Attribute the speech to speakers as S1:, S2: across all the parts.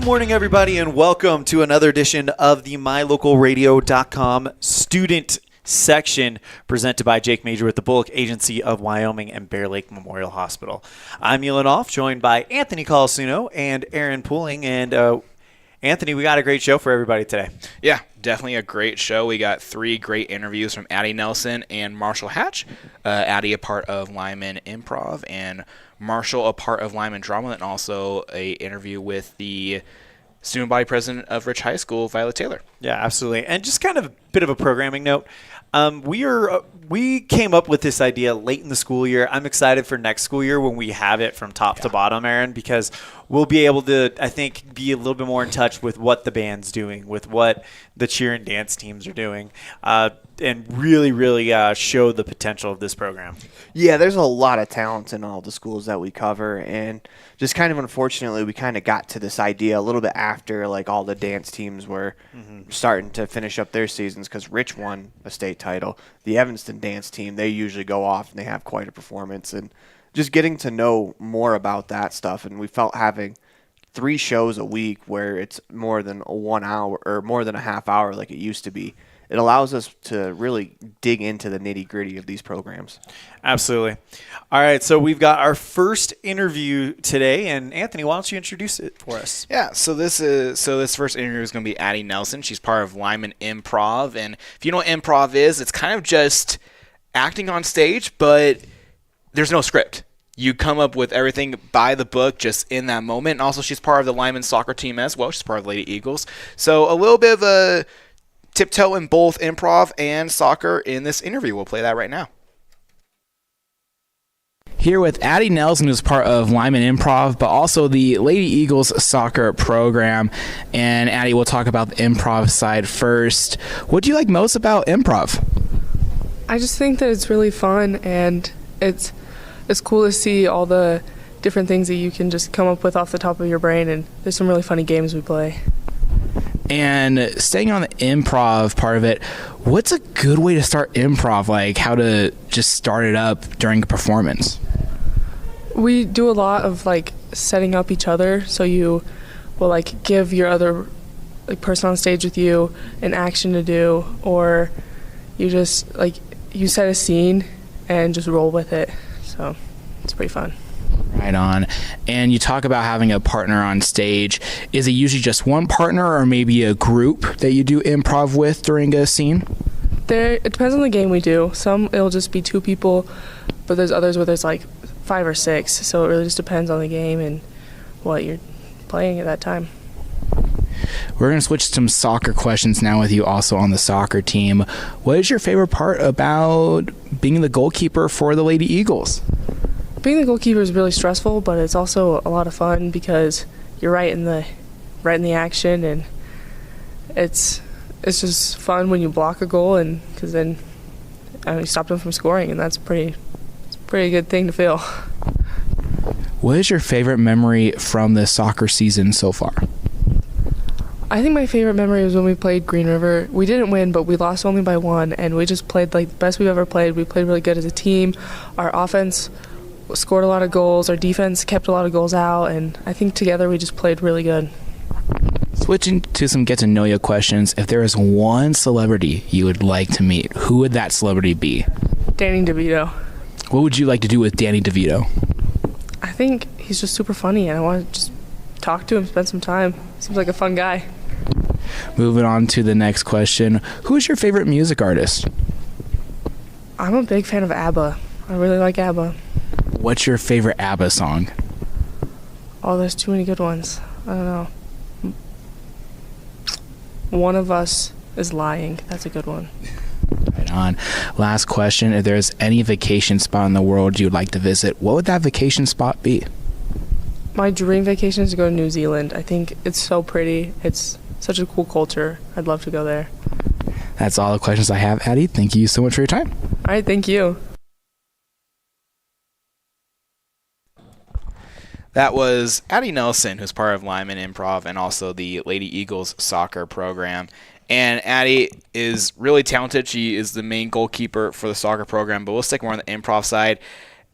S1: morning, everybody, and welcome to another edition of the Mylocalradio.com student section presented by Jake Major with the Bullock Agency of Wyoming and Bear Lake Memorial Hospital. I'm Mylocalradio, joined by Anthony Colasuno and Aaron Pooling. And Anthony, we got a great show for everybody today.
S2: Yeah, definitely a great show. We got 3 great interviews from Addie Nelson and Marshall Hatch. Addie, a part of Lyman Improv, and Marshall, a part of Lyman Drama, and also a interview with the student body president of Rich High School, Violet Taylor.
S1: Yeah, absolutely. And just kind of a bit of a programming note. We came up with this idea late in the school year. I'm excited for next school year when we have it from top to bottom, Aaron, because we'll be able to, I think, be a little bit more in touch with what the band's doing, with what the cheer and dance teams are doing, and really show the potential of this program.
S3: Yeah, there's a lot of talent in all the schools that we cover, and just kind of unfortunately, we kind of got to this idea a little bit after like all the dance teams were starting to finish up their seasons, because Rich won a state title. The Evanston dance team, they usually go off and they have quite a performance, and just getting to know more about that stuff. And we felt having 3 shows a week where it's more than 1 hour or more than a half hour like it used to be, it allows us to really dig into the nitty-gritty of these programs.
S1: Absolutely. All right, so we've got our first interview today, and Anthony, why don't you introduce it for us?
S2: Yeah, so this first interview is going to be Addie Nelson. She's part of Lyman Improv, and if you know what improv is, it's kind of just acting on stage, but there's no script. You come up with everything by the book just in that moment. And also, she's part of the Lyman soccer team as well. She's part of Lady Eagles. So a little bit of a tiptoe in both improv and soccer in this interview. We'll play that right now. Here with Addie Nelson, who's part of Lyman Improv, but also the Lady Eagles soccer program. And Addie, we'll talk about the improv side first. What do you like most about improv?
S4: I just think that it's really fun, and it's cool to see all the different things that you can just come up with off the top of your brain, and there's some really funny games we play.
S2: And staying on the improv part of it, what's a good way to start improv? Like how to just start it up during a performance?
S4: We do a lot of like setting up each other, so you will like give your other like person on stage with you an action to do, or you just like you set a scene and just roll with it. So it's pretty fun.
S2: Right on. And you talk about having a partner on stage. Is it usually just one partner or maybe a group that you do improv with during a scene?
S4: It depends on the game we do. Some it'll just be 2 people, but there's others where there's like 5 or 6. So it really just depends on the game and what you're playing at that time.
S2: We're going to switch to some soccer questions now with you also on the soccer team. What is your favorite part about being the goalkeeper for the Lady Eagles?
S4: Being the goalkeeper is really stressful, but it's also a lot of fun because you're right in the action, and it's just fun when you block a goal, and because then you stop them from scoring, and it's a pretty good thing to feel.
S2: What is your favorite memory from the soccer season so far?
S4: I think my favorite memory was when we played Green River. We didn't win, but we lost only by 1, and we just played like the best we've ever played. We played really good as a team. Our offense scored a lot of goals. Our defense kept a lot of goals out, and I think together we just played really good.
S2: Switching to some get-to-know-you questions, if there is one celebrity you would like to meet, who would that celebrity be?
S4: Danny DeVito.
S2: What would you like to do with Danny DeVito?
S4: I think he's just super funny, and I want to just talk to him, spend some time. Seems like a fun guy.
S2: Moving on to the next question, who is your favorite music artist?
S4: I'm a big fan of ABBA. I really like ABBA.
S2: What's your favorite ABBA song?
S4: Oh, there's too many good ones. I don't know. One of Us is Lying. That's a good one.
S2: Right on. Last question, if there's any vacation spot in the world you'd like to visit, what would that vacation spot be?
S4: My dream vacation is to go to New Zealand. I think it's so pretty. It's such a cool culture. I'd love to go there.
S2: That's all the questions I have, Addie. Thank you so much for your time.
S4: All right, thank you.
S2: That was Addie Nelson, who's part of Lyman Improv and also the Lady Eagles soccer program. And Addie is really talented. She is the main goalkeeper for the soccer program, but we'll stick more on the improv side.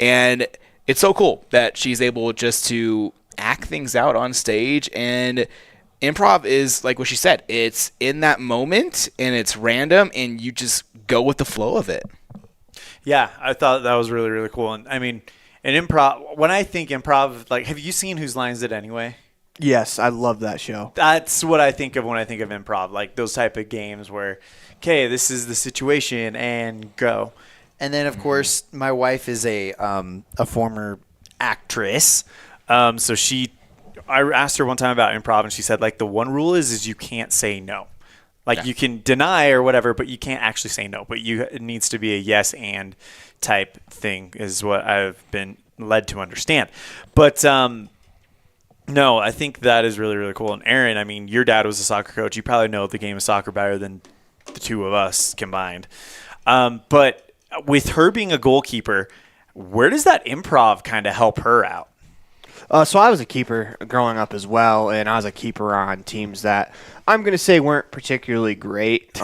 S2: And it's so cool that she's able just to act things out on stage and improv is like what she said. It's in that moment and it's random and you just go with the flow of it.
S1: Yeah, I thought that was really, really cool. And I mean, an improv, when I think improv, like, have you seen Whose Lines It Anyway?
S3: Yes, I love that show.
S1: That's what I think of when I think of improv, like those type of games where, okay, this is the situation and go.
S5: And then, of course, my wife is a former actress.
S1: I asked her one time about improv, and she said, like, the one rule is you can't say no. Like, you can deny or whatever, but you can't actually say no. But it needs to be a yes and type thing is what I've been led to understand. But no, I think that is really, really cool. And Aaron, I mean, your dad was a soccer coach. You probably know the game of soccer better than the two of us combined. But with her being a goalkeeper, where does that improv kind of help her out?
S3: So I was a keeper growing up as well, and I was a keeper on teams that I'm going to say weren't particularly great.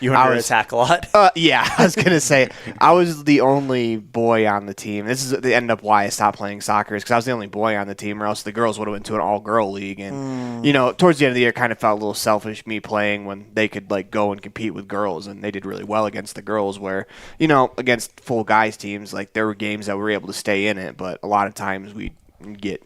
S1: You under attack a lot?
S3: Yeah, I was going to say I was the only boy on the team. This is the end up why I stopped playing soccer is because I was the only boy on the team, or else the girls would have went to an all-girl league. And, towards the end of the year, it kind of felt a little selfish me playing when they could, like, go and compete with girls, and they did really well against the girls where, against full guys teams, like, there were games that we were able to stay in it, but a lot of times we'd get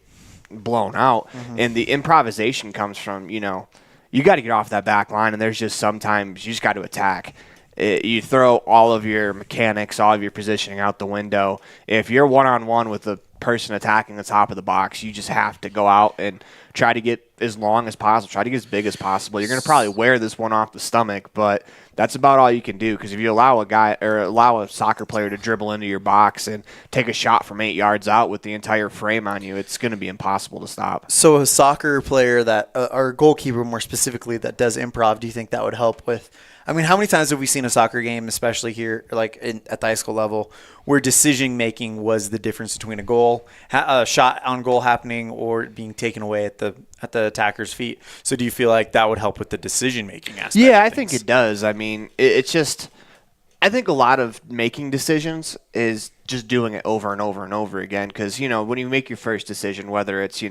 S3: blown out. And the improvisation comes from, you got to get off that back line, and there's just sometimes you just got to attack. You throw all of your mechanics, all of your positioning out the window. If you're one-on-one with the person attacking the top of the box, you just have to go out and try to get as long as possible, try to get as big as possible. You're going to probably wear this one off the stomach, but that's about all you can do, because if you allow a soccer player to dribble into your box and take a shot from 8 yards out with the entire frame on you, it's going to be impossible to stop.
S5: So a soccer player or goalkeeper more specifically that does improv, do you think that would help with? I mean, how many times have we seen a soccer game, especially here, like at the high school level, where decision-making was the difference between a shot on goal happening or being taken away at the attacker's feet? So do you feel like that would help with the decision-making aspect?
S3: Yeah, I think it does. I mean, it's just – I think a lot of making decisions is just doing it over and over and over again, because, when you make your first decision, whether it's,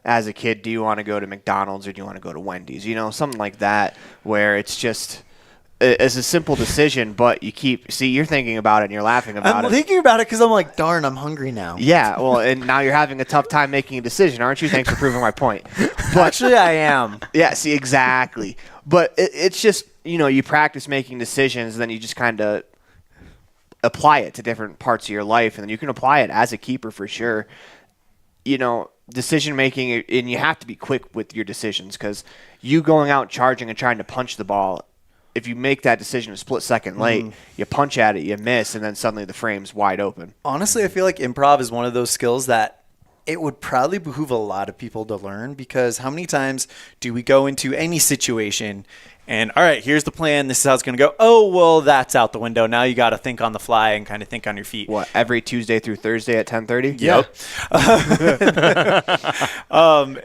S3: as a kid, do you want to go to McDonald's or do you want to go to Wendy's? Something like that, where it's just – it's a simple decision, but you're thinking about it and you're laughing about it.
S5: I'm thinking about it because I'm like, darn, I'm hungry now.
S3: Yeah, well, and now you're having a tough time making a decision, aren't you? Thanks for proving my point.
S5: But, actually, I am.
S3: Yeah, see, exactly. But it's just, you practice making decisions, and then you just kind of apply it to different parts of your life, and then you can apply it as a keeper for sure. Decision making, and you have to be quick with your decisions, because you going out charging and trying to punch the ball, if you make that decision a split second late, you punch at it, you miss, and then suddenly the frame's wide open.
S5: Honestly, I feel like improv is one of those skills that it would probably behoove a lot of people to learn, because how many times do we go into any situation and, all right, here's the plan, this is how it's going to go. Oh, well, that's out the window. Now you got to think on the fly and kind of think on your feet.
S3: What, every Tuesday through Thursday at 10:30?
S1: Yep.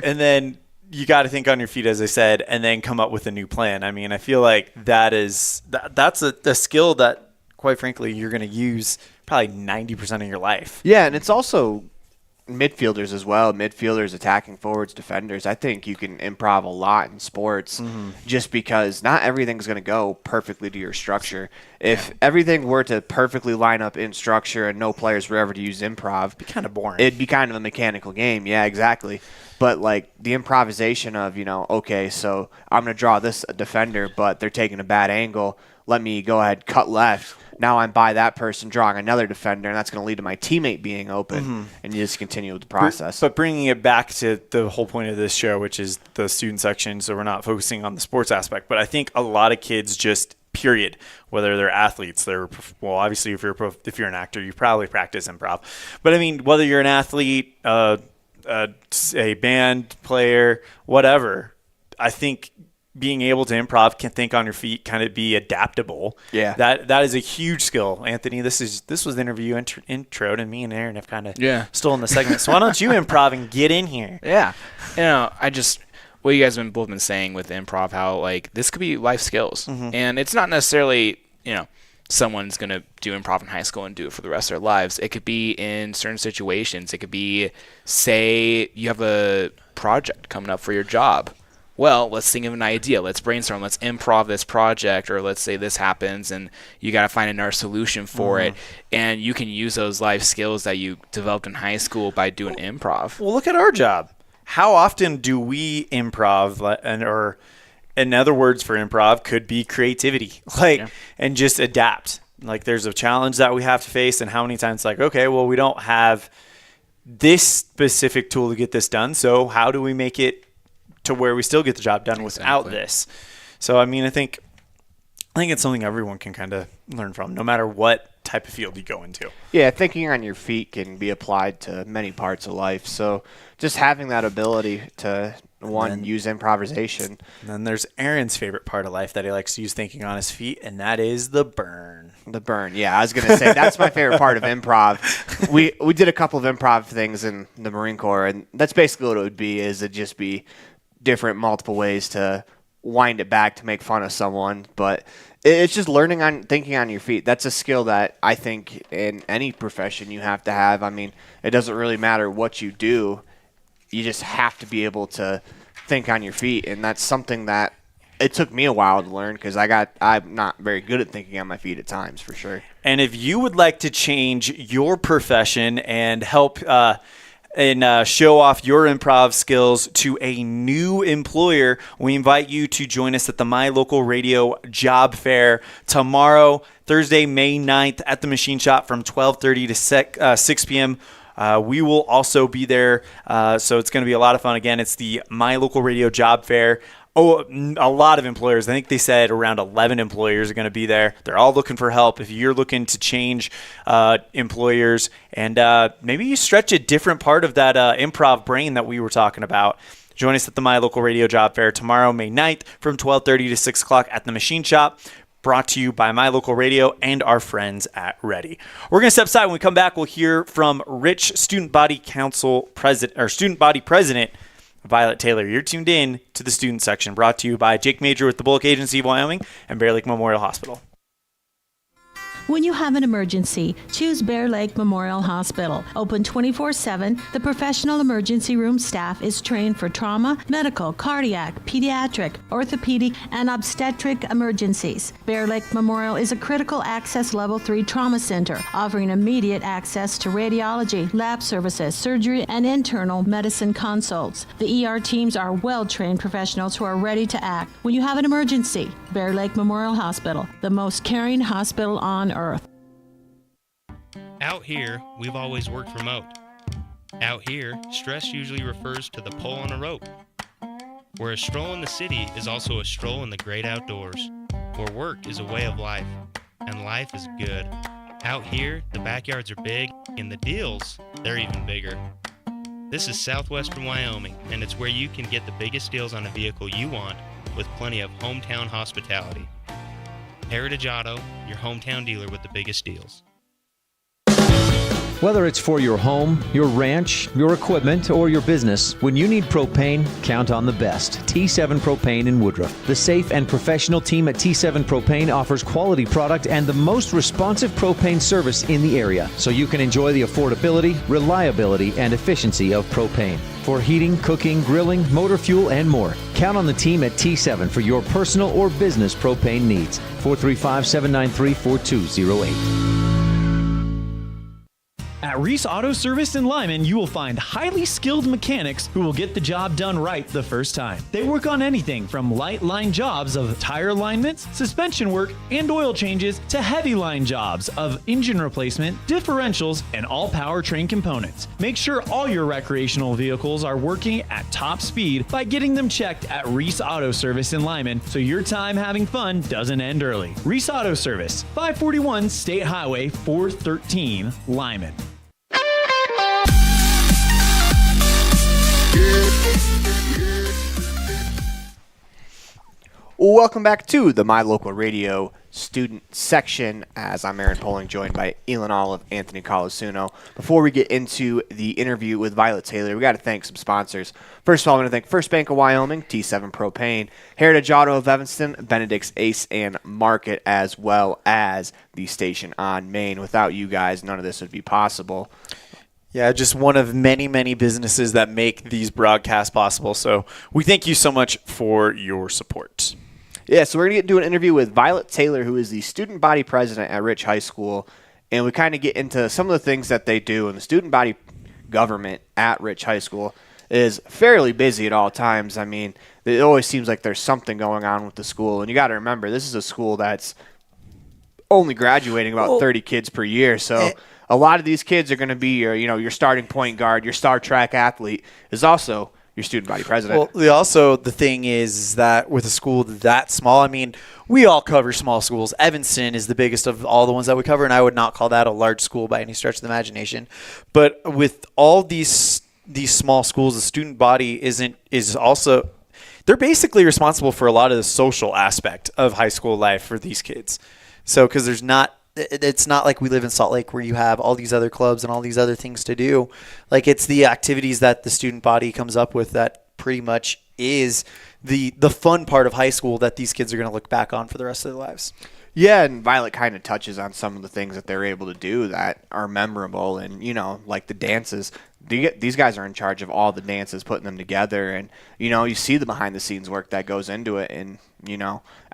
S1: And then you got to think on your feet, as I said, and then come up with a new plan. I mean, I feel like that's a skill that, quite frankly, you're going to use probably 90% of your life.
S3: Yeah, and it's also midfielders as well. Midfielders, attacking forwards, defenders. I think you can improv a lot in sports, just because not everything's going to go perfectly to your structure. If everything were to perfectly line up in structure and no players were ever to use improv, it'd
S1: be kind of boring.
S3: It'd be kind of a mechanical game. Yeah, exactly. But, like, the improvisation of, okay, so I'm going to draw this defender, but they're taking a bad angle. Let me go ahead, cut left. Now I'm by that person drawing another defender, and that's going to lead to my teammate being open, and you just continue with the process.
S1: But bringing it back to the whole point of this show, which is the student section, so we're not focusing on the sports aspect, but I think a lot of kids just – period, whether they're athletes, obviously if you're an actor, you probably practice improv, but I mean, whether you're an athlete, a band player, whatever, I think being able to improv, can think on your feet, kind of be adaptable.
S3: Yeah,
S1: that is a huge skill. Anthony, this was the interview intro, and me and Aaron have kind of stolen the segment. So why don't you improv and get in here?
S2: Yeah, what you guys have both been saying with improv, how like this could be life skills, and it's not necessarily someone's going to do improv in high school and do it for the rest of their lives. It could be in certain situations. It could be, say you have a project coming up for your job. well, let's think of an idea. Let's brainstorm. Let's improv this project, or let's say this happens, and you got to find another solution for it. And you can use those life skills that you developed in high school by doing improv.
S1: Well, look at our job. How often do we improv? Or in other words for improv could be creativity, and just adapt. Like there's a challenge that we have to face, and how many times okay, well, we don't have this specific tool to get this done. So how do we make it to where we still get the job done without this? So, I mean, I think it's something everyone can kind of learn from, no matter what type of field you go into.
S3: Yeah, thinking on your feet can be applied to many parts of life. So just having that ability to, use improvisation.
S1: And then there's Aaron's favorite part of life that he likes to use thinking on his feet, and that is the burn.
S3: The burn, yeah. I was going to say, that's my favorite part of improv. We did a couple of improv things in the Marine Corps, and that's basically what it would be, is it'd just be different multiple ways to wind it back to make fun of someone. But it's just learning on thinking on your feet. That's a skill that I think in any profession you have to have. I mean, it doesn't really matter what you do. You just have to be able to think on your feet, and that's something that it took me a while to learn, because I'm not very good at thinking on my feet at times, for sure.
S1: And if you would like to change your profession and help show off your improv skills to a new employer, we invite you to join us at the My Local Radio Job Fair tomorrow, Thursday, May 9th, at the Machine Shop from 12:30 to 6 p.m. We will also be there, so it's going to be a lot of fun. Again, it's the My Local Radio Job Fair. Oh, a lot of employers. I think they said around 11 employers are going to be there. They're all looking for help. If you're looking to change employers and maybe you stretch a different part of that improv brain that we were talking about, join us at the My Local Radio Job Fair tomorrow, May 9th from 12:30 to 6 o'clock at the Machine Shop. Brought to you by My Local Radio and our friends at Ready. We're going to step aside. When we come back, we'll hear from Rich Student Body President Violet Taylor. You're tuned in to the student section, brought to you by Jake Major with the Bullock Agency of Wyoming and Bear Lake Memorial Hospital.
S6: When you have an emergency, choose Bear Lake Memorial Hospital. Open 24/7, the professional emergency room staff is trained for trauma, medical, cardiac, pediatric, orthopedic, and obstetric emergencies. Bear Lake Memorial is a critical access level 3 trauma center, offering immediate access to radiology, lab services, surgery, and internal medicine consults. The ER teams are well-trained professionals who are ready to act when you have an emergency. Bear Lake Memorial Hospital, the most caring hospital on earth.
S7: Out here, we've always worked remote. Out here, stress usually refers to the pull on a rope. Where a stroll in the city is also a stroll in the great outdoors. Where work is a way of life, and life is good. Out here, the backyards are big, and the deals, they're even bigger. This is southwestern Wyoming, and it's where you can get the biggest deals on a vehicle you want, with plenty of hometown hospitality. Heritage Auto, your hometown dealer with the biggest deals.
S8: Whether it's for your home, your ranch, your equipment, or your business, when you need propane, count on the best. T7 Propane in Woodruff. The safe and professional team at T7 Propane offers quality product and the most responsive propane service in the area, so you can enjoy the affordability, reliability, and efficiency of propane. For heating, cooking, grilling, motor fuel, and more, count on the team at T7 for your personal or business propane needs. 435-793-4208.
S9: At Reese Auto Service in Lyman, you will find highly skilled mechanics who will get the job done right the first time. They work on anything from light line jobs of tire alignments, suspension work, and oil changes to heavy line jobs of engine replacement, differentials, and all powertrain components. Make sure all your recreational vehicles are working at top speed by getting them checked at Reese Auto Service in Lyman so your time having fun doesn't end early. Reese Auto Service, 541 State Highway 413, Lyman.
S3: Welcome back to the My Local Radio student section, as I'm Aaron Poling, joined by Elon Olive, Anthony Colasuno. Before we get into the interview with Violet Taylor, we got to thank some sponsors. First of all, I want to thank First Bank of Wyoming, T7 Propane, Heritage Auto of Evanston, Benedict's Ace and Market, as well as the station on Main. Without you guys, none of this would be possible.
S1: Yeah, just one of many, many businesses that make these broadcasts possible. So we thank you so much for your support.
S3: Yeah, so we're going to do an interview with Violet Taylor, who is the student body president at Rich High School. And we kind of get into some of the things that they do. And the student body government at Rich High School is fairly busy at all times. I mean, it always seems like there's something going on with the school. And you got to remember, this is a school that's only graduating about 30 kids per year. So a lot of these kids are going to be your starting point guard, your star track athlete is also your student body president.
S1: Well, the thing is that with a school that small, I mean, we all cover small schools. Evanston is the biggest of all the ones that we cover, and I would not call that a large school by any stretch of the imagination. But with all these small schools, the student body is also they're basically responsible for a lot of the social aspect of high school life for these kids. So because it's not like we live in Salt Lake where you have all these other clubs and all these other things to do. Like, it's the activities that the student body comes up with that pretty much is the fun part of high school that these kids are going to look back on for the rest of their lives.
S3: Yeah, and Violet kind of touches on some of the things that they're able to do that are memorable. And, like the dances, these guys are in charge of all the dances, putting them together. And, you see the behind-the-scenes work that goes into it. And,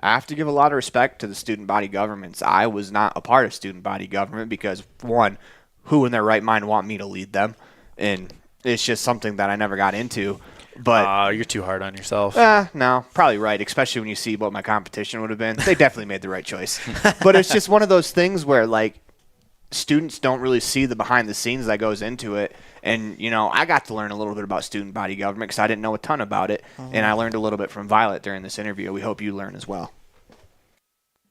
S3: I have to give a lot of respect to the student body governments. I was not a part of student body government because, one, who in their right mind want me to lead them? And it's just something that I never got into. But
S1: you're too hard on yourself.
S3: No, probably right, especially when you see what my competition would have been. They definitely made the right choice. But it's just one of those things where, like, students don't really see the behind the scenes that goes into it. And, I got to learn a little bit about student body government because I didn't know a ton about it. And I learned a little bit from Violet during this interview. We hope you learn as well.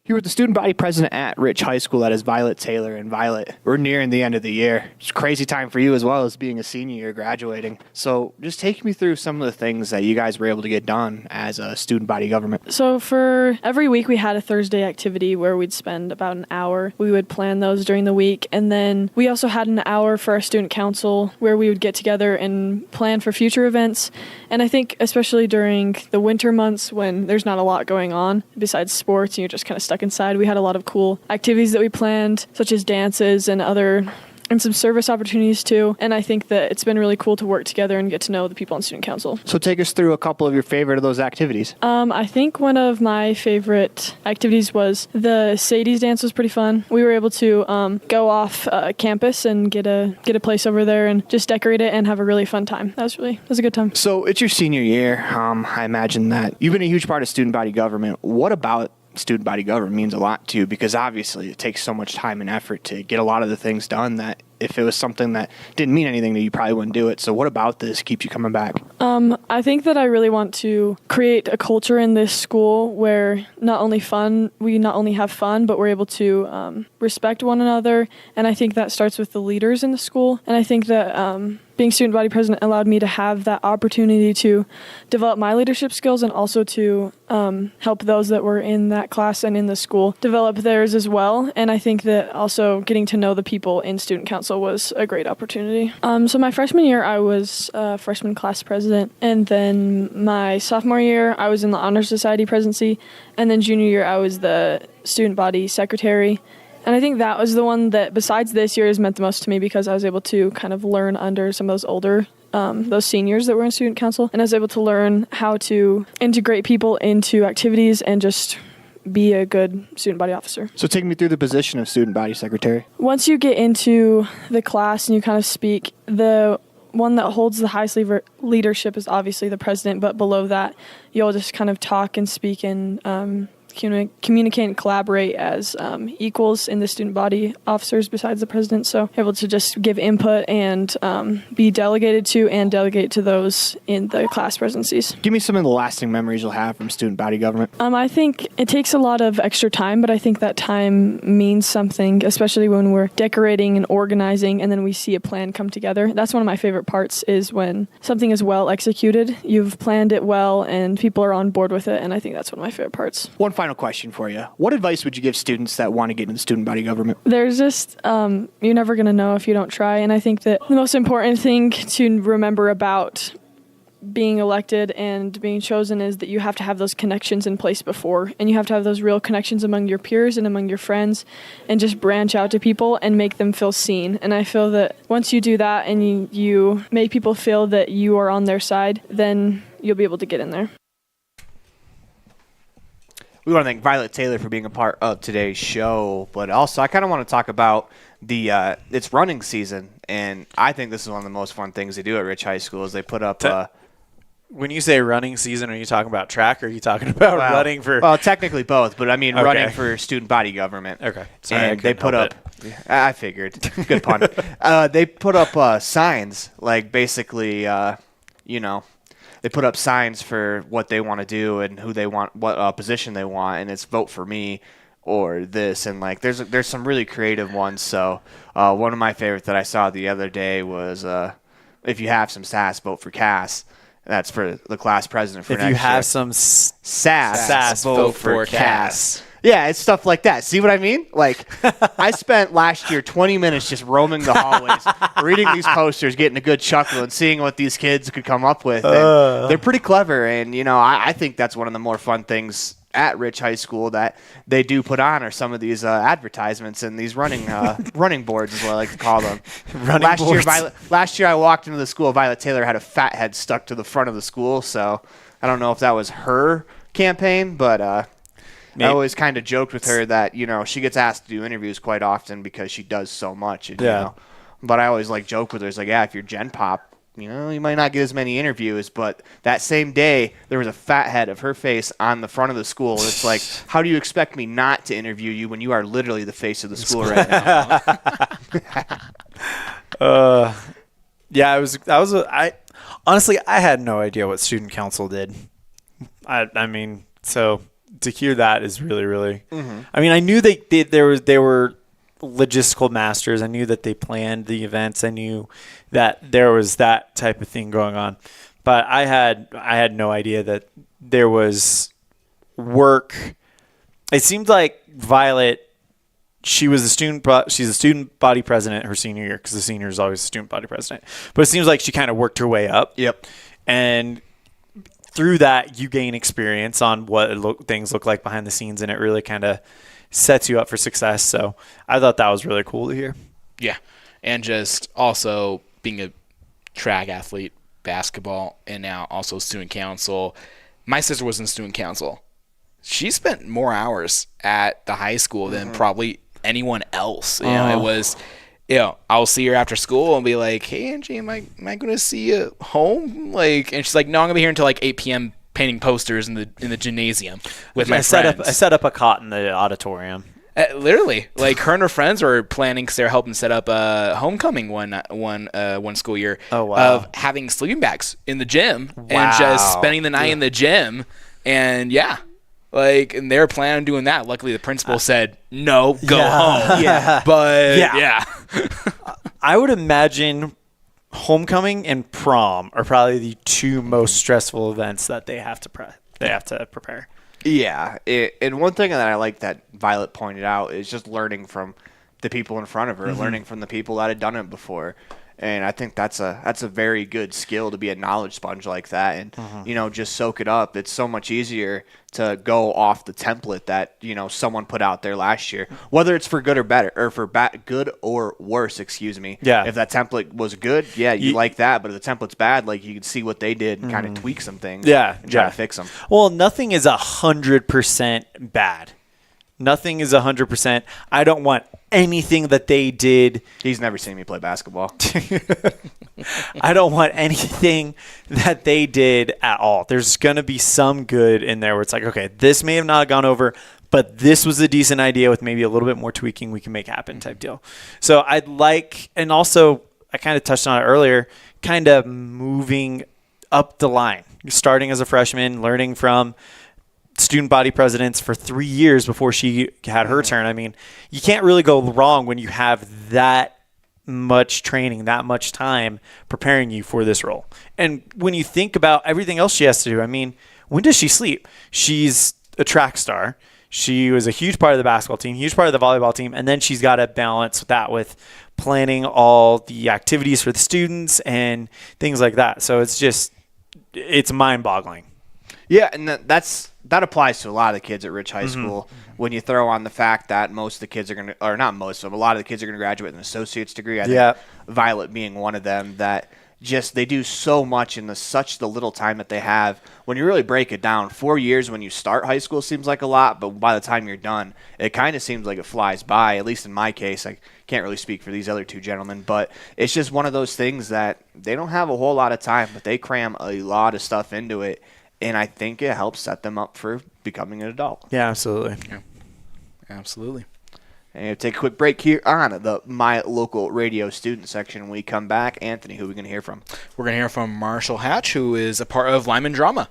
S3: Here with the student body president at Rich High School, that is Violet Taylor. And Violet, we're nearing the end of the year. It's a crazy time for you as well as being a senior year graduating. So just take me through some of the things that you guys were able to get done as a student body government.
S10: So for every week we had a Thursday activity where we'd spend about an hour. We would plan those during the week. And then we also had an hour for our student council where we would get together and plan for future events. And I think especially during the winter months when there's not a lot going on besides sports and you're just kind of stuck inside, we had a lot of cool activities that we planned, such as dances and some service opportunities too. And I think that it's been really cool to work together and get to know the people on student council.
S3: So take us through a couple of your favorite of those activities.
S10: I think one of my favorite activities was the Sadie's dance was pretty fun. We were able to go off campus and get a place over there and just decorate it and have a really fun time. That was a good time.
S3: So it's your senior year. I imagine that you've been a huge part of student body government. What about student body government means a lot to you? Because obviously it takes so much time and effort to get a lot of the things done that if it was something that didn't mean anything to you, probably wouldn't do it. So what about this keeps you coming back?
S10: I think that I really want to create a culture in this school where we not only have fun, but we're able to respect one another. And I think that starts with the leaders in the school. And I think that being student body president allowed me to have that opportunity to develop my leadership skills and also to help those that were in that class and in the school develop theirs as well. And I think that also getting to know the people in student council was a great opportunity. So my freshman year, I was freshman class president. And then my sophomore year, I was in the Honor Society presidency. And then junior year, I was the student body secretary. And I think that was the one that, besides this year, has meant the most to me because I was able to kind of learn under some of those older, those seniors that were in student council. And I was able to learn how to integrate people into activities and just be a good student body officer.
S3: So take me through the position of student body secretary.
S10: Once you get into the class and you kind of speak, the one that holds the highest leadership is obviously the president, but below that, you'll just kind of talk and speak and communicate and collaborate as equals in the student body officers besides the president. So able to just give input and be delegated to and delegate to those in the class presidencies.
S3: Give me some of the lasting memories you'll have from student body government.
S10: I think it takes a lot of extra time, but I think that time means something, especially when we're decorating and organizing and then we see a plan come together. That's one of my favorite parts is when something is well executed, you've planned it well and people are on board with it, and I think that's one of my favorite parts.
S3: One final question for you. What advice would you give students that want to get into student body government?
S10: There's just, you're never going to know if you don't try. And I think that the most important thing to remember about being elected and being chosen is that you have to have those connections in place before, and you have to have those real connections among your peers and among your friends, and just branch out to people and make them feel seen. And I feel that once you do that and you make people feel that you are on their side, then you'll be able to get in there.
S3: We want to thank Violet Taylor for being a part of today's show, but also I kind of want to talk about it's running season, and I think this is one of the most fun things they do at Rich High School is they put up
S1: when you say running season, are you talking about track or are you talking about running for?
S3: Well, technically both, but I mean running for student body government.
S1: Okay.
S3: Sorry, and they put up. I figured. Good pun. They put up signs, like basically, they put up signs for what they want to do and who they want, what position they want, and it's vote for me or this, and like there's some really creative ones. So one of my favorites that I saw the other day was if you have some sass, vote for Cass. That's for the class president for next year.
S1: If you have some
S3: sass, vote for Cass. Yeah, it's stuff like that. See what I mean? Like, I spent last year 20 minutes just roaming the hallways, reading these posters, getting a good chuckle, and seeing what these kids could come up with. And they're pretty clever, and, I think that's one of the more fun things at Rich High School that they do put on are some of these advertisements and these running boards is what I like to call them. Last year I walked into the school, Violet Taylor had a fat head stuck to the front of the school, so I don't know if that was her campaign, but I always kind of joked with her that, she gets asked to do interviews quite often because she does so much. And, but I always joke with her. It's like, yeah, if you're Gen Pop, you might not get as many interviews, but that same day there was a fat head of her face on the front of the school. And it's like, how do you expect me not to interview you when you are literally the face of the school right now?
S1: Honestly, I had no idea what student council did. I mean, so to hear that is really, really. Mm-hmm. I mean, I knew they were logistical masters. I knew that they planned the events. I knew that there was that type of thing going on, but I had no idea that there was work. It seemed like Violet, she's a student body president her senior year, because the senior is always student body president. But it seems like she kind of worked her way up.
S3: Yep.
S1: And through that, you gain experience on what things look like behind the scenes, and it really kind of sets you up for success. So I thought that was really cool to hear.
S2: Yeah. And just also being a track athlete, basketball, and now also student council. My sister was in student council. She spent more hours at the high school than probably anyone else. It was, I'll see her after school and be like, hey, Angie, am I going to see you home? And she's like, no, I'm going to be here until 8 p.m. painting posters in the gymnasium with my friends.
S1: I set up a cot in the auditorium.
S2: Literally, her and her friends were planning, because they're helping set up a homecoming one school year of having sleeping bags in the gym and just spending the night in the gym. And and they were planning on doing that. Luckily, the principal said, no, go home.
S1: Yeah.
S2: But
S1: I would imagine homecoming and prom are probably the two most stressful events that they have to prepare.
S3: Yeah, and one thing that I like that Violet pointed out is just learning from the people in front of her, learning from the people that had done it before. And I think that's a very good skill to be a knowledge sponge like that, and just soak it up. It's so much easier to go off the template that someone put out there last year, whether it's for good or better, or for good or worse. Excuse me.
S1: Yeah.
S3: If that template was good, you like that. But if the template's bad, you can see what they did and kind of tweak some things. And try to fix them.
S1: Well, nothing is 100% bad. Nothing is 100%. I don't want anything that they did.
S3: He's never seen me play basketball.
S1: I don't want anything that they did at all. There's going to be some good in there where it's like, okay, this may have not gone over, but this was a decent idea with maybe a little bit more tweaking we can make happen type deal. So I'd like, and also I kind of touched on it earlier, kind of moving up the line, starting as a freshman, learning from student body presidents for 3 years before she had her turn. I mean, you can't really go wrong when you have that much training, that much time preparing you for this role. And when you think about everything else she has to do, I mean, when does she sleep? She's a track star. She was a huge part of the basketball team, huge part of the volleyball team, and then she's got to balance that with planning all the activities for the students and things like that. So it's just it's mind-boggling.
S3: Yeah, and that applies to a lot of the kids at Rich High School. When you throw on the fact that most of the kids are going to, or not most of them, a lot of the kids are going to graduate with an associate's degree. I think Violet being one of them, that just they do so much in the little time that they have. When you really break it down, 4 years when you start high school seems like a lot, but by the time you're done, it kind of seems like it flies by. At least in my case, I can't really speak for these other two gentlemen, but it's just one of those things that they don't have a whole lot of time, but they cram a lot of stuff into it. And I think it helps set them up for becoming an adult.
S1: Yeah, absolutely.
S2: Yeah, absolutely.
S3: And we'll take a quick break here on the My Local Radio student section. When we come back, Anthony, who are we going to hear from?
S2: We're going to hear from Marshall Hatch, who is a part of Lyman Drama.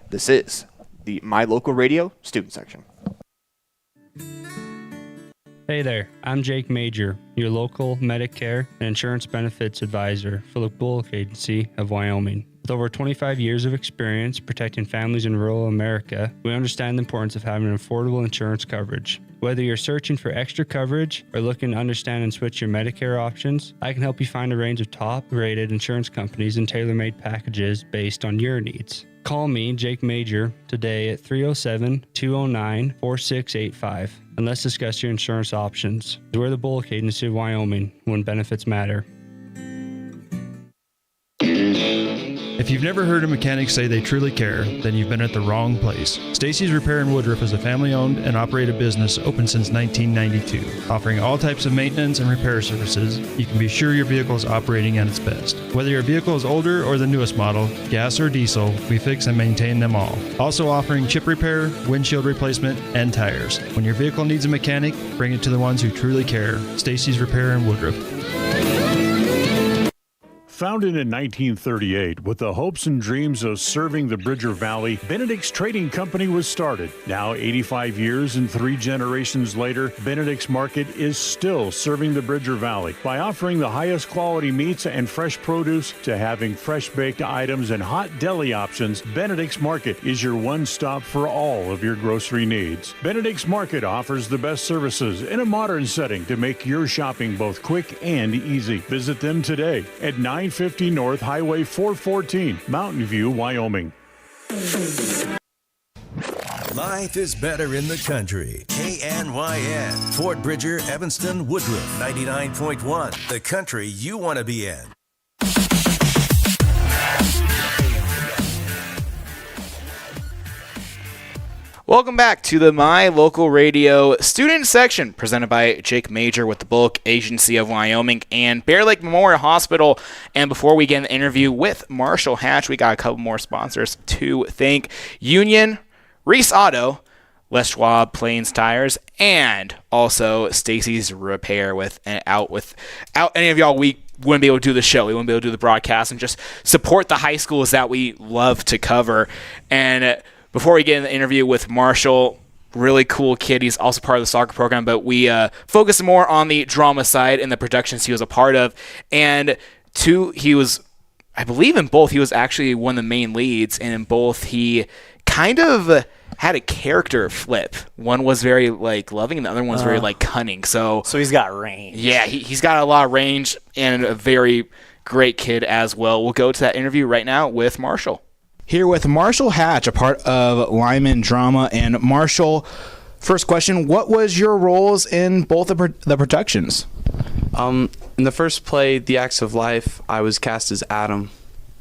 S3: This is the My Local Radio student section.
S11: Hey there, I'm Jake Major, your local Medicare and insurance benefits advisor for the Bullock Agency of Wyoming. With over 25 years of experience protecting families in rural America, we understand the importance of having affordable insurance coverage. Whether you're searching for extra coverage or looking to understand and switch your Medicare options, I can help you find a range of top-rated insurance companies and tailor-made packages based on your needs. Call me, Jake Major, today at 307-209-4685 and let's discuss your insurance options. We're the Bullock Agency of Wyoming when benefits matter.
S12: If you've never heard a mechanic say they truly care, then you've been at the wrong place. Stacy's Repair in Woodruff is a family-owned and operated business open since 1992. Offering all types of maintenance and repair services, you can be sure your vehicle is operating at its best. Whether your vehicle is older or the newest model, gas or diesel, we fix and maintain them all. Also offering chip repair, windshield replacement, and tires. When your vehicle needs a mechanic, bring it to the ones who truly care. Stacy's Repair in Woodruff.
S13: Founded in 1938 with the hopes and dreams of serving the Bridger Valley, Benedict's Trading Company was started. Now 85 years and 3 generations later, Benedict's Market is still serving the Bridger Valley by offering the highest quality meats and fresh produce to having fresh baked items and hot deli options. Benedict's Market is your one-stop for all of your grocery needs. Benedict's Market offers the best services in a modern setting to make your shopping both quick and easy. Visit them today at 950 North Highway 414, Mountain View, Wyoming.
S14: Life is better in the country. KNYN, Fort Bridger, Evanston, Woodruff, 99.1, the country you want to be in.
S2: Welcome back to the My Local Radio student section presented by Jake Major with the Bullock Agency of Wyoming and Bear Lake Memorial Hospital. And before we get in the interview with Marshall Hatch, we got a couple more sponsors to thank: Union, Reese Auto, Les Schwab Plains Tires, and also Stacy's Repair. Without any of y'all, we wouldn't be able to do the show. We wouldn't be able to do the broadcast and just support the high schools that we love to cover. And before we get in the interview with Marshall, really cool kid. He's also part of the soccer program, but we focus more on the drama side and the productions he was a part of. And he was, I believe in both, he was actually one of the main leads, and in both he kind of had a character flip. One was very loving, and the other one was very cunning. So
S1: he's got range.
S2: Yeah, he's got a lot of range and a very great kid as well. We'll go to that interview right now with Marshall. Here with Marshall Hatch, a part of Lyman Drama. And Marshall, first question, what was your roles in both the productions?
S15: In the first play, The Acts of Life, I was cast as Adam.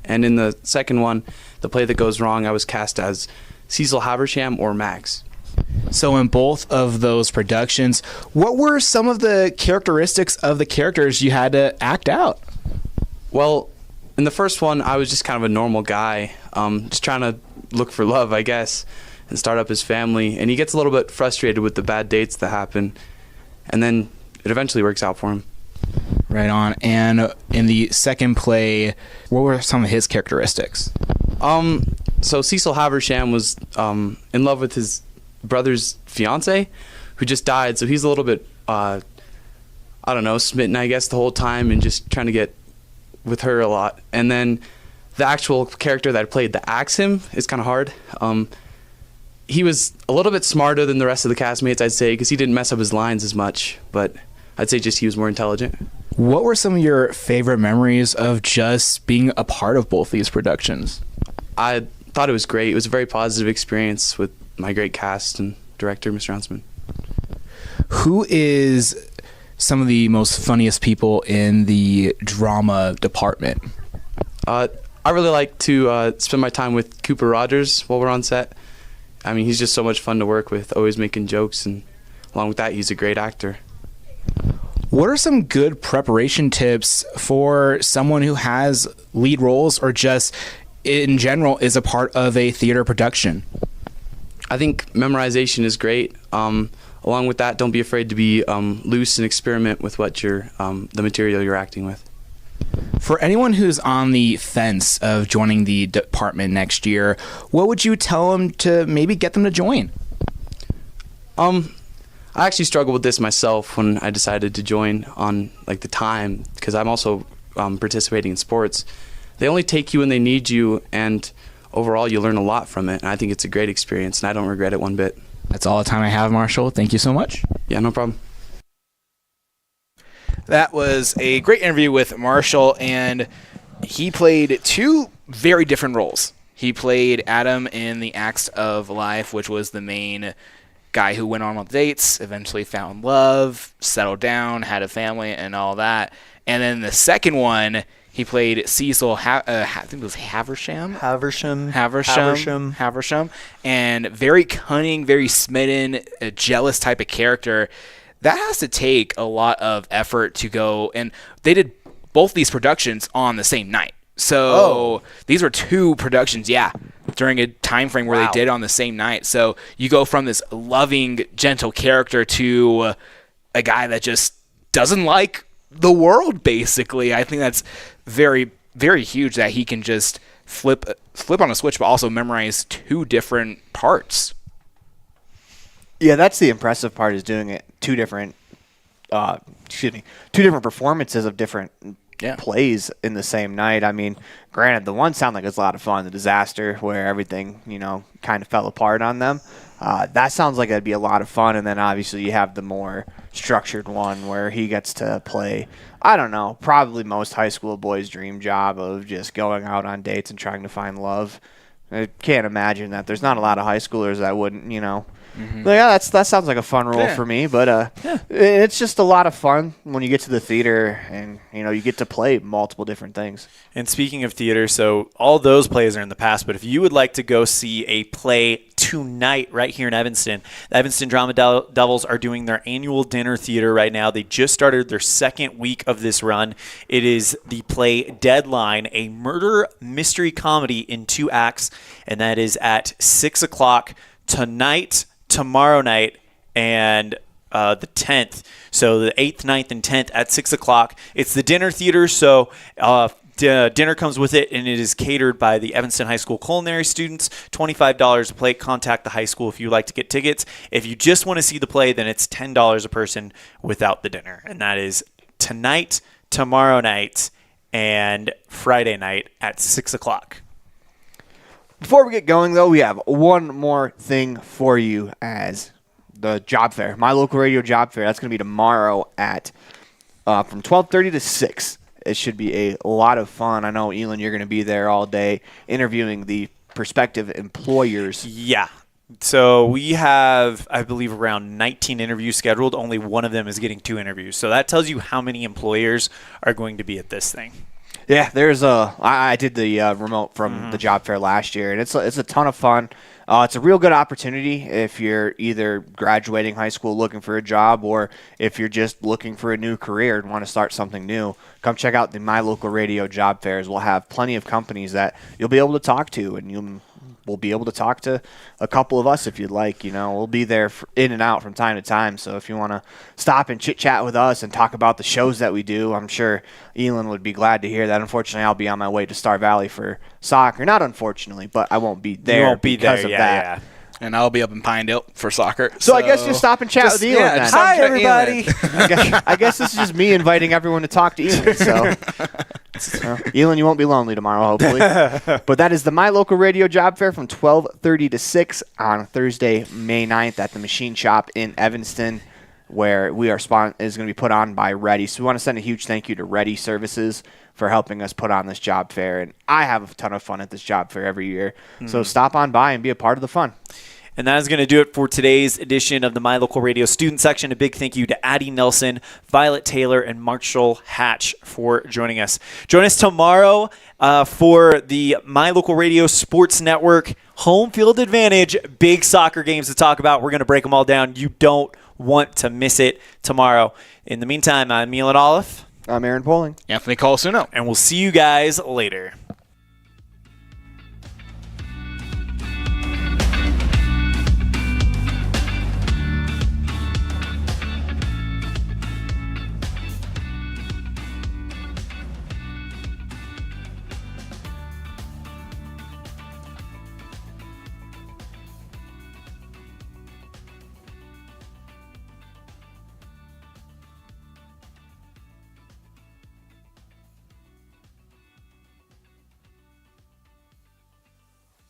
S15: And in the second one, The Play That Goes Wrong, I was cast as Cecil Haversham or Max.
S2: So in both of those productions, what were some of the characteristics of the characters you had to act out?
S15: Well, in the first one, I was just kind of a normal guy, just trying to look for love, I guess, and start up his family. And he gets a little bit frustrated with the bad dates that happen, and then it eventually works out for him.
S2: Right on. And in the second play, what were some of his characteristics?
S15: So Cecil Haversham was in love with his brother's fiance, who just died. So he's a little bit, smitten, I guess, the whole time, and just trying to get with her a lot. And then the actual character that I played, the Axim, is kind of hard. He was a little bit smarter than the rest of the castmates, I'd say, because he didn't mess up his lines as much, but I'd say just he was more intelligent.
S2: What were some of your favorite memories of just being a part of both these productions?
S15: I thought it was great. It was a very positive experience with my great cast and director, Mr. Huntsman.
S2: Who is some of the most funniest people in the drama department?
S15: I really like to spend my time with Cooper Rogers while we're on set. I mean, he's just so much fun to work with, always making jokes, and along with that, he's a great actor.
S2: What are some good preparation tips for someone who has lead roles or just in general is a part of a theater production?
S15: I think memorization is great. Along with that, don't be afraid to be loose and experiment with what the material you're acting with.
S2: For anyone who's on the fence of joining the department next year, what would you tell them to maybe get them to join?
S15: I actually struggled with this myself when I decided to join on like the time, because I'm also participating in sports. They only take you when they need you, and overall you learn a lot from it, and I think it's a great experience, and I don't regret it one bit.
S2: That's all the time I have, Marshall. Thank you so much.
S15: Yeah, no problem.
S2: That was a great interview with Marshall, and he played two very different roles. He played Adam in The Acts of Life, which was the main guy who went on dates, eventually found love, settled down, had a family, and all that. And then the second one, he played Cecil, I think it was Haversham, and very cunning, very smitten, a jealous type of character. That has to take a lot of effort to go, and they did both these productions on the same night. So these were two productions, during a time frame where they did on the same night. So you go from this loving, gentle character to a guy that just doesn't like the world, basically. I think that's very, very huge that he can just flip on a switch, but also memorize two different parts.
S3: Yeah, that's the impressive part, is doing it two different performances of different plays in the same night. I mean, granted, the one sounded like it was a lot of fun, the disaster where everything, kind of fell apart on them. That sounds like it'd be a lot of fun. And then obviously you have the more structured one where he gets to play, I don't know, probably most high school boys' dream job of just going out on dates and trying to find love. I can't imagine that. There's not a lot of high schoolers that wouldn't, that sounds like a fun role for me, but it's just a lot of fun when you get to the theater and, you get to play multiple different things.
S1: And speaking of theater, so all those plays are in the past, but if you would like to go see a play tonight right here in Evanston, the Evanston Drama Devils are doing their annual dinner theater right now. They just started their second week of this run. It is the play Deadline, a murder mystery comedy in 2 acts, and that is at 6 o'clock tonight, tomorrow night, and the 10th. So the 8th, 9th, and 10th at 6 o'clock. It's the dinner theater, so dinner comes with it, and it is catered by the Evanston High School culinary students. $25 a plate. Contact the high school if you'd like to get tickets. If you just want to see the play, then it's $10 a person without the dinner. And that is tonight, tomorrow night, and Friday night at 6 o'clock.
S3: Before we get going, though, we have one more thing for you as the job fair. My local radio job fair. That's going to be tomorrow at from 12:30 to 6. It should be a lot of fun. I know, Elon, you're going to be there all day interviewing the prospective employers.
S1: Yeah. So we have, I believe, around 19 interviews scheduled. Only one of them is getting 2 interviews. So that tells you how many employers are going to be at this thing.
S3: Yeah, I did the remote from the job fair last year, and it's a ton of fun. It's a real good opportunity if you're either graduating high school looking for a job, or if you're just looking for a new career and want to start something new. Come check out the My Local Radio job fairs. We'll have plenty of companies that you'll be able to talk to, and we'll be able to talk to a couple of us if you'd like. We'll be there in and out from time to time. So if you want to stop and chit-chat with us and talk about the shows that we do, I'm sure Elon would be glad to hear that. Unfortunately, I'll be on my way to Star Valley for soccer. Not unfortunately, but I won't be there.
S1: You won't be
S3: because
S1: there,
S3: of
S1: yeah,
S3: that.
S1: yeah.
S2: And I'll be up in Pinedale for soccer.
S3: So I guess just stop and chat with Elon.
S2: Yeah,
S3: then.
S1: Hi, everybody.
S3: I guess this is just me inviting everyone to talk to Elon. So, Elon, you won't be lonely tomorrow, hopefully. But that is the My Local Radio job fair from 12:30 to 6 on Thursday, May 9th at the Machine Shop in Evanston. where we are is going to be put on by Ready. So we want to send a huge thank you to Ready Services for helping us put on this job fair. And I have a ton of fun at this job fair every year. So stop on by and be a part of the fun.
S1: And that is going to do it for today's edition of the My Local Radio Student Section. A big thank you to Addie Nelson, Violet Taylor, and Marshall Hatch for joining us. Join us tomorrow for the My Local Radio Sports Network Home Field Advantage. Big soccer games to talk about. We're going to break them all down. You don't want to miss it tomorrow. In the meantime, I'm Milan Olive.
S3: I'm Aaron Poling.
S2: Anthony Colasuno.
S1: And we'll see you guys later.